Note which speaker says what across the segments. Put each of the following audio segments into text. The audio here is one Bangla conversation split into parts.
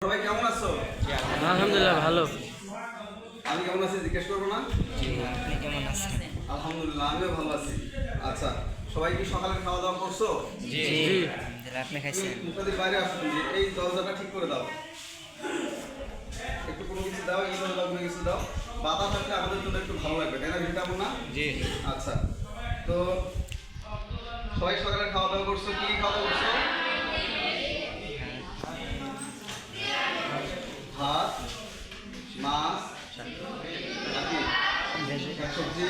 Speaker 1: সবাই কেমন আছো?
Speaker 2: আলহামদুলিল্লাহ ভালো।
Speaker 1: আমি কেমন আছি জিজ্ঞেস করবো না?
Speaker 2: আপনি কেমন আছেন?
Speaker 1: আলহামদুলিল্লাহ আমিও ভালো আছি। আচ্ছা, সবাই কি সকালে খাওয়া দাওয়া করছো?
Speaker 2: জি আপনি খাইছেন?
Speaker 1: মুখের বাইরে আসো, এই দরজাটা ঠিক করে দাও, একটু কোনো কিছু দাও, এই দাও, কোনো কিছু দাও। বাতাস থাকলে আমাদের জন্য একটু ভালো লাগবে, তাই না? ভিড়টা এমন না?
Speaker 2: জি।
Speaker 1: আচ্ছা, তো সবাই সকালে খাওয়া দাওয়া করছো, কি খাওয়া দাওয়া করছো? ভাত, মাছ, সবজি,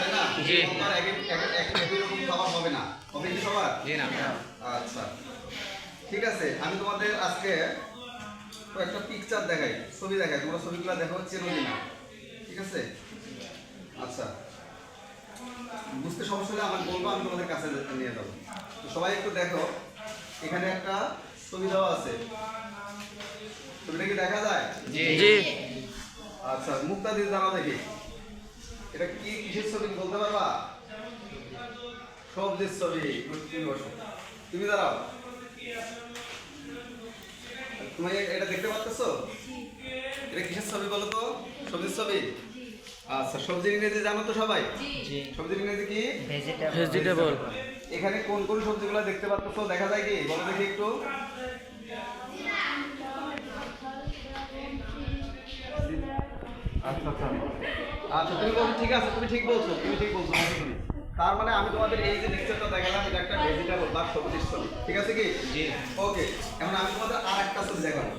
Speaker 1: তাই না?
Speaker 2: জি।
Speaker 1: একই রকম খাবার হবে না, হবে কি সবার?
Speaker 2: জি না।
Speaker 1: আচ্ছা, ঠিক আছে। আমি তোমাদের আজকে একটা পিকচার দেখাই, ছবি দেখাই, তোমরা ছবিগুলো দেখো, চেনো কিনা, ঠিক আছে? আচ্ছা, বুঝতে সমস্যা হলে আমার বলবো, আমি তোমাদের কাছে নিয়ে যাবো। তো সবাই একটু দেখো, এখানে একটা ছবি দেওয়া আছে, ছবিটা কি দেখা যায়?
Speaker 2: জি।
Speaker 1: আচ্ছা, মুক্তা দিয়ে জানা দেখি, এটা কি কিসের ছবি বলতে পারবা? সবজির ছবি। তুমি বসো, তুমি দাঁড়াও, তুমি এটা দেখতে পাচ্ছ? এটা কিসের ছবি বলো তো? সবজির ছবি। আচ্ছা, সবজির ইংরেজি জানো তো সবাই?
Speaker 2: জি।
Speaker 1: সবজির ইংরেজি কি?
Speaker 2: ভেজিটেবল।
Speaker 1: এখানে কোন কোন সবজিগুলো দেখতে পাচ্ছ দেখা যায় কি? বলো দেখি একটু। আচ্ছা আচ্ছা আচ্ছা, তুমি বলছো ঠিক আছে, তুমি ঠিক বলছো, তুমি ঠিক বলছো। তার মানে আমি তোমাদের এই যে পিকচারটা দেখালাম, এটা একটা ভেজিটেবল বা সবজির ছবি, ঠিক আছে কি?
Speaker 2: জি।
Speaker 1: ওকে, এখন আমি তোমাদের আর একটা ছবি দেখাবো,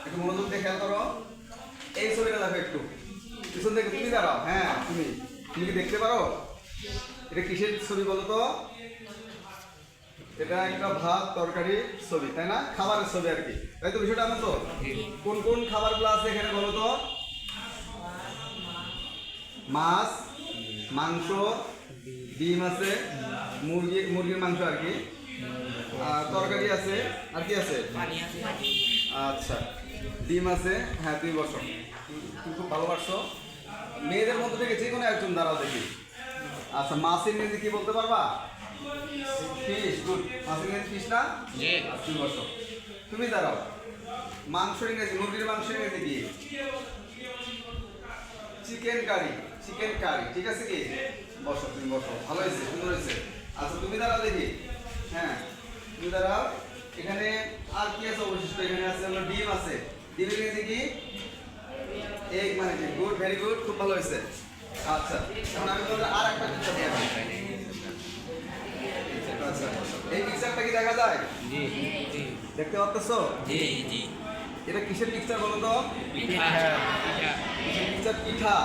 Speaker 1: একটু মনোযোগ দিয়ে খেয়াল করো। এই ছবিটা দেখো একটু, পিছন থেকে তুমি দাঁড়াও। হ্যাঁ, তুমি তুমি কি দেখতে পারো? এটা কিসের ছবি বলো তো? এটা একটা ভাত তরকারি ছবি, তাই না? খাবারের ছবি আর কি, তাই তো? বিষয়টা আমার তো কোন কোন খাবারগুলো আছে এখানে বলো তো? মাছ, মাংস, ডিম আছে, মুরগির মাংস আর কি, তরকারি আছে, আর কি আছে? আচ্ছা, ডিম আছে। হ্যাঁ, তুমি বসো, তুমি খুব ভালো পারছো। মেয়েদের মধ্যে থেকে যে কোনো একজন দাঁড়াও দেখি। আচ্ছা, মাছের ইংরেজি কি বলতে পারবা? ফিশ। গুড, মাছের ইংরেজি ফিশ না?
Speaker 2: জি।
Speaker 1: তুমি বসো, তুমি দাঁড়াও। মাংসের ইংরেজি, মুরগির মাংসের ইংরেজি কি? Chicken curry. চিকেন কারি, ঠিক আছে কি? বসো, তুমি বসো, ভালো হয়েছে, সুন্দর হয়েছে। আচ্ছা, তুমি দাঁড়াও দেখি। হ্যাঁ, তুমি দাঁড়াও। এখানে আর কি আছে অবশিষ্ট? এখানে আছে হলো ডিম আছে। ডিমের ইংরেজি কি? এগ, মানে কি? গুড, ভেরি গুড, খুব ভালো হয়েছে। আচ্ছা, এখন আমি তোমাদের আর একটা পিকচার দেখাবো। আচ্ছা, এই পিকচারটা কি দেখা যায়?
Speaker 2: জি। জি।
Speaker 1: দেখতে পাচ্ছো?
Speaker 2: জি। জি।
Speaker 1: এটা কিসের পিকচার বলো তো?
Speaker 2: পিঠা।
Speaker 1: কিসের পিকচার? পিঠা।